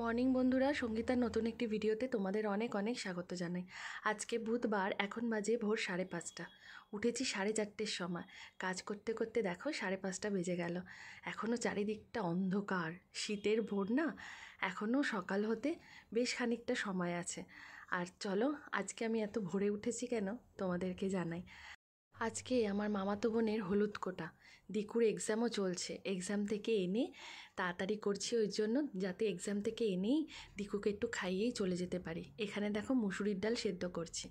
Morning বন্ধুরা, সঙ্গীতার নতুন একটি ভিডিওতে তোমাদের অনেক অনেক স্বাগত জানাই। আজকে বুধবার, এখন বাজে ভোর 5:30। উঠেছি 4:30-র সময়। কাজ করতে করতে দেখো 5:30 বেজে গেল। এখনও চারিদিকটা অন্ধকার, শীতের ভোর না, এখনও সকাল হতে বেশ খানিকটা সময় আছে। আর চলো, আজকে আমি এত ভোরে উঠেছি কেন তোমাদেরকে জানাই। আজকে আমার মামাতো বোনের হলুদ কোটা, দিকুর এক্সামও চলছে। এক্সাম থেকে এনে তাড়াতাড়ি করছি ওই জন্য, যাতে এক্সাম থেকে এনেই দিকুকে একটু খাইয়েই চলে যেতে পারি। এখানে দেখো মুসুরির ডাল সেদ্ধ করছি,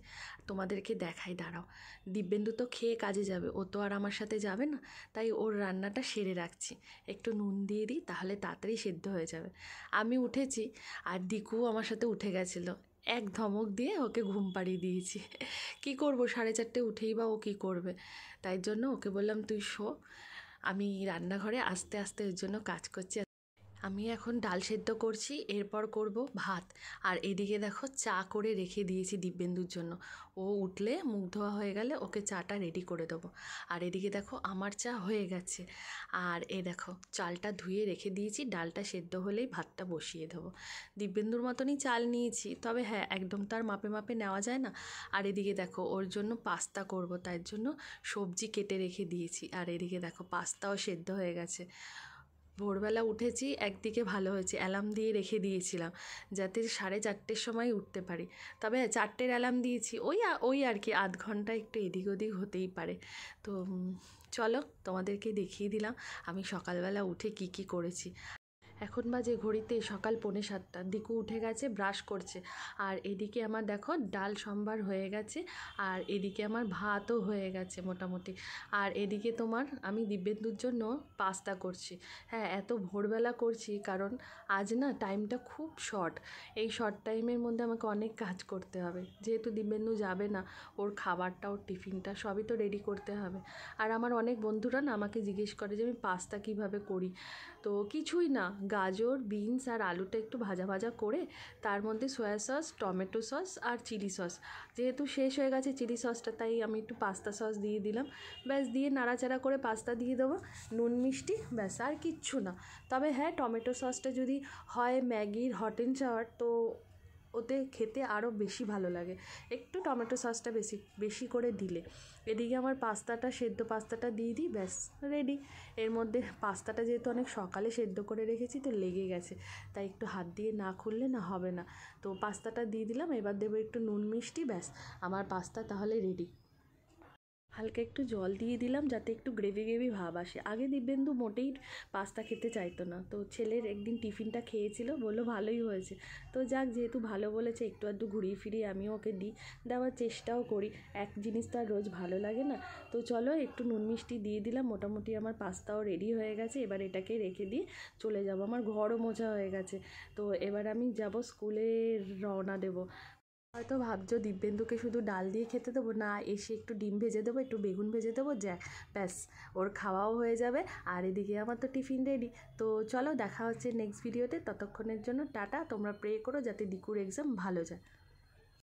তোমাদেরকে দেখাই, দাঁড়াও। দিব্যেন্দু তো খেয়ে কাজে যাবে, ও তো আর আমার সাথে যাবে না, তাই ওর রান্নাটা সেরে রাখছি। একটু নুন দিয়ে দিই, তাহলে তাড়াতাড়ি সেদ্ধ হয়ে যাবে। আমি উঠেছি আর দিকুও আমার সাথে উঠে গেছিলো। এক ধমক দিয়ে ওকে ঘুম পাড়িয়ে দিয়েছি। কি করব, 4:30 উঠেই বা ও কী করবে, তাই জন্য ওকে বললাম তুই শো, আমি রান্নাঘরে আস্তে আস্তে ওর জন্য কাজ করছি। আমি এখন ডাল সেদ্ধ করছি, এরপর করব ভাত। আর এদিকে দেখো চা করে রেখে দিয়েছি দিব্যেন্দুর জন্য। ও উঠলে মুখ ধোয়া হয়ে গেলে ওকে চাটা রেডি করে দেবো। আর এদিকে দেখো আমার চা হয়ে গেছে। আর দেখো চালটা ধুয়ে রেখে দিয়েছি, ডালটা সেদ্ধ হলেই ভাতটা বসিয়ে দেবো। দিব্যেন্দুর মতনই চাল নিয়েছি, তবে হ্যাঁ, একদম তার মাপে মাপে নেওয়া যায় না। আর এদিকে দেখো ওর জন্য পাস্তা করব, তাই জন্য সবজি কেটে রেখে দিয়েছি। আর এদিকে দেখো পাস্তাও সেদ্ধ হয়ে গেছে। ভোরবেলা উঠেছি, একদিকে ভালো হয়েছে, অ্যালার্ম দিয়ে রেখে দিয়েছিলাম যাতে 4:30-র সময় উঠতে পারি। তবে 4টের অ্যালার্ম দিয়েছি, ওই আর কি, আধ ঘন্টা একটু এদিক ওদিক হতেই পারে। তো চলো তোমাদেরকে দেখিয়ে দিলাম আমি সকালবেলা উঠে কি কি করেছি। এখন বাজে ঘড়িতে সকাল 6:45। দিকু উঠে গেছে, ব্রাশ করছে। আর এদিকে আমার দেখো ডাল সম্বার হয়ে গেছে, আর এদিকে আমার ভাতও হয়ে গেছে মোটামুটি। আর এদিকে তোমার আমি দিব্যেন্দুর জন্য পাস্তা করছি। হ্যাঁ, এত ভোরবেলা করছি কারণ আজ না টাইমটা খুব শর্ট। এই শর্ট টাইমের মধ্যে আমাকে অনেক কাজ করতে হবে, যেহেতু দিব্যেন্দু যাবে না, ওর খাবারটা, ওর টিফিনটা সবই তো রেডি করতে হবে। আর আমার অনেক বন্ধুরা না আমাকে জিজ্ঞেস করে যে আমি পাস্তা কীভাবে করি। তো কিছুই না, গাজর, বিনস আর আলুটা একটু ভাজা ভাজা করে তার মধ্যে সয়া সস, টমেটো সস আর চিলি সস, যেহেতু শেষ হয়ে গেছে চিলি সসটা, তাই আমি একটু পাস্তা সস দিয়ে দিলাম। ব্যাস, দিয়ে নাড়াচাড়া করে পাস্তা দিয়ে দেবো, নুন মিষ্টি, ব্যাস, আর কিচ্ছু না। তবে হ্যাঁ, টমেটো সসটা যদি হয় ম্যাগির হট অ্যান্ড সাওয়ার, তো ওতে খেতে আরও বেশি ভালো লাগে, একটু টমেটো সসটা বেশি বেশি করে দিলে। এদিকে আমার পাস্তাটা, সেদ্ধ পাস্তাটা দিয়ে দিই, ব্যাস রেডি। এর মধ্যে পাস্তাটা যেহেতু অনেক সকালে সেদ্ধ করে রেখেছি, তো লেগে গেছে, তাই একটু হাত দিয়ে না খুললে না হবে না। তো পাস্তাটা দিয়ে দিলাম, এবার দেবো একটু নুন মিষ্টি, ব্যাস আমার পাস্তা তাহলে রেডি। হালকা একটু জল দিয়ে দিলাম যাতে একটু গ্রেভি গ্রেভি ভাব আসে। আগে দিব্যেন্দু মোটেই পাস্তা খেতে চাইতো না, তো ছেলের একদিন টিফিনটা খেয়েছিল, বললো ভালোই হয়েছে। তো যাক, যেহেতু ভালো বলেছে, একটু আধটু ঘুরিয়ে ফিরিয়ে আমিও ওকে দিই, দেওয়ার চেষ্টাও করি। এক জিনিস তো আর রোজ ভালো লাগে না। তো চলো, একটু নুন মিষ্টি দিয়ে দিলাম, মোটামুটি আমার পাস্তাও রেডি হয়ে গেছে। এবার এটাকে রেখে দিয়ে চলে যাব, আমার ঘরও মোছা হয়ে গেছে। তো এবার আমি যাব স্কুলে, রওনা দেবো। হয়তো ভাবছো দিব্যেন্দুকে শুধু ডাল দিয়ে খেতে দেবো, না, এসে একটু ডিম ভেজে দেবো, একটু বেগুন ভেজে দেবো, যা, ব্যাস, ওর খাওয়াও হয়ে যাবে। আর এদিকে আমার তো টিফিন রেডি। তো চলো, দেখা হচ্ছে নেক্সট ভিডিওতে। ততক্ষণের জন্য টাটা। তোমরা প্রে করো যাতে দিকুর এক্সাম ভালো যায়।